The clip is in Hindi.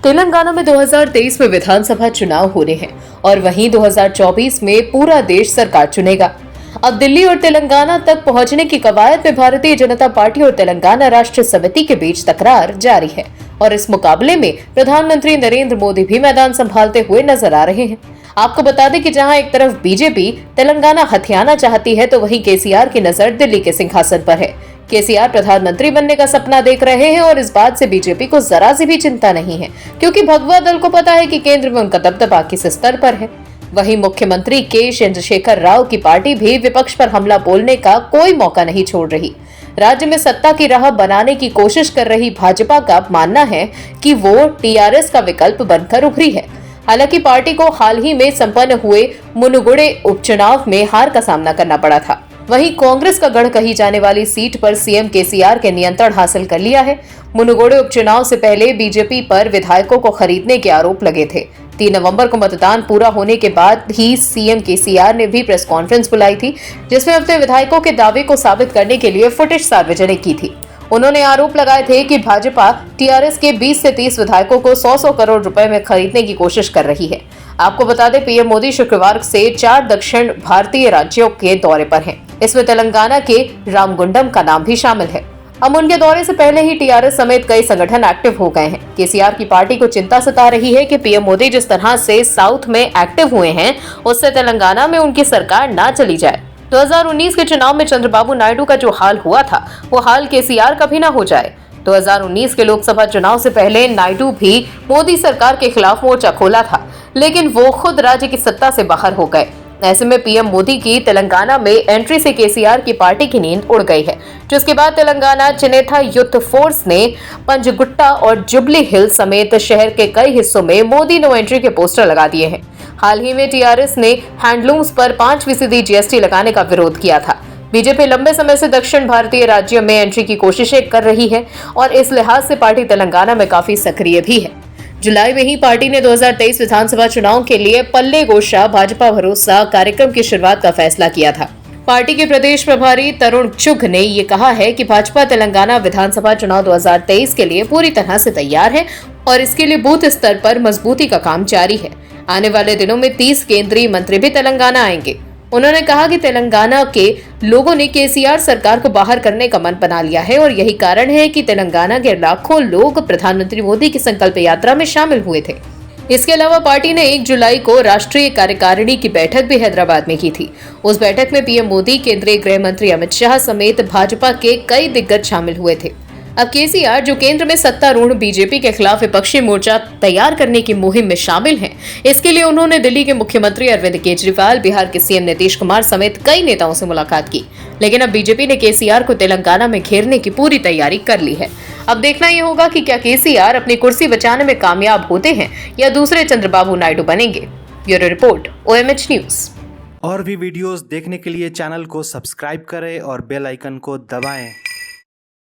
तेलंगाना में 2023 में विधानसभा चुनाव होने हैं और वहीं 2024 में पूरा देश सरकार चुनेगा। अब दिल्ली और तेलंगाना तक पहुंचने की कवायद में भारतीय जनता पार्टी और तेलंगाना राष्ट्र समिति के बीच तकरार जारी है और इस मुकाबले में प्रधानमंत्री नरेंद्र मोदी भी मैदान संभालते हुए नजर आ रहे हैं। आपको बता दें कि जहां एक तरफ बीजेपी तेलंगाना हथियाना चाहती है, तो वहीं केसीआर की नजर दिल्ली के सिंहासन पर है। केसीआर प्रधानमंत्री बनने का सपना देख रहे हैं और इस बात से बीजेपी को जरा सी भी चिंता नहीं है, क्योंकि भगवा दल को पता है कि केंद्र में उनका दबदबा किस स्तर पर है। वहीं मुख्यमंत्री के चंद्रशेखर राव की पार्टी भी विपक्ष पर हमला बोलने का कोई मौका नहीं छोड़ रही। राज्य में सत्ता की राह बनाने की कोशिश कर रही भाजपा का मानना है कि वो टीआरएस का विकल्प बनकर उभरी है। हालांकि पार्टी को हाल ही में संपन्न हुए मुनुगुडे उपचुनाव में हार का सामना करना पड़ा था। वहीं कांग्रेस का गढ़ कही जाने वाली सीट पर सीएम केसीआर के नियंत्रण हासिल कर लिया है। मुनुगुडे उपचुनाव से पहले बीजेपी पर विधायकों को खरीदने के आरोप लगे थे। 3 नवंबर को मतदान पूरा होने के बाद ही सीएम केसीआर ने भी प्रेस कॉन्फ्रेंस बुलाई थी, जिसमें अपने विधायकों के दावे को साबित करने के लिए फुटेज सार्वजनिक की थी। उन्होंने आरोप लगाए थे कि भाजपा टीआरएस के 20 से 30 विधायकों को 100 करोड़ रुपए में खरीदने की कोशिश कर रही है। आपको बता दें, पीएम मोदी शुक्रवार से 4 दक्षिण भारतीय राज्यों के दौरे पर हैं। इसमें तेलंगाना के रामगुंडम का नाम भी शामिल है। अब उनके दौरे से पहले ही टीआरएस समेत कई संगठन एक्टिव हो गए हैं। केसीआर की पार्टी को चिंता सता रही है कि पीएम मोदी जिस तरह से साउथ में एक्टिव हुए हैं, उससे तेलंगाना में उनकी सरकार ना चली जाए। 2019 के चुनाव में चंद्रबाबू नायडू का जो हाल हुआ था, वो हाल केसीआर का भी ना हो जाए। 2019 के लोकसभा चुनाव से पहले नायडू भी मोदी सरकार के खिलाफ मोर्चा खोला था, लेकिन वो खुद राज्य की सत्ता से बाहर हो गए। ऐसे में पीएम मोदी की तेलंगाना में एंट्री से केसीआर की पार्टी की नींद उड़ गई है, जिसके बाद तेलंगाना चेनेथा युद्ध फोर्स ने पंजगुट्टा और जुबली हिल समेत शहर के कई हिस्सों में मोदी नो एंट्री के पोस्टर लगा दिए हैं। हाल ही में टीआरएस ने हैंडलूम्स पर 5% जीएसटी लगाने का विरोध किया था। बीजेपी लंबे समय से दक्षिण भारतीय राज्यों में एंट्री की कोशिशें कर रही है और इस लिहाज से पार्टी तेलंगाना में काफी सक्रिय भी है। जुलाई में ही पार्टी ने 2023 विधानसभा चुनाव के लिए पल्ले गोशा भाजपा भरोसा कार्यक्रम की शुरुआत का फैसला किया था। पार्टी के प्रदेश प्रभारी तरुण चुघ ने ये कहा है कि भाजपा तेलंगाना विधानसभा चुनाव 2023 के लिए पूरी तरह से तैयार है और इसके लिए बूथ स्तर पर मजबूती का काम जारी है। आने वाले दिनों में 30 केंद्रीय मंत्री भी तेलंगाना आएंगे। उन्होंने कहा कि तेलंगाना के लोगों ने केसीआर सरकार को बाहर करने का मन बना लिया है और यही कारण है कि तेलंगाना के लाखों लोग प्रधानमंत्री मोदी की संकल्प यात्रा में शामिल हुए थे। इसके अलावा पार्टी ने 1 जुलाई को राष्ट्रीय कार्यकारिणी की बैठक भी हैदराबाद में की थी। उस बैठक में पीएम मोदी, केंद्रीय गृह मंत्री अमित शाह समेत भाजपा के कई दिग्गज शामिल हुए थे। अब केसीआर जो केंद्र में सत्तारूढ़ बीजेपी के खिलाफ विपक्षी मोर्चा तैयार करने की मुहिम में शामिल हैं। इसके लिए उन्होंने दिल्ली के मुख्यमंत्री अरविंद केजरीवाल, बिहार के सीएम नीतीश कुमार समेत कई नेताओं से मुलाकात की। लेकिन अब बीजेपी ने केसीआर को तेलंगाना में घेरने की पूरी तैयारी कर ली है। अब देखना ये होगा कि क्या केसीआर अपनी कुर्सी बचाने में कामयाब होते हैं या दूसरे चंद्रबाबू नायडू बनेंगे। Bureau report, OMH news. और भी वीडियोस देखने के लिए चैनल को सब्सक्राइब करें और बेल आइकन को दबाएं।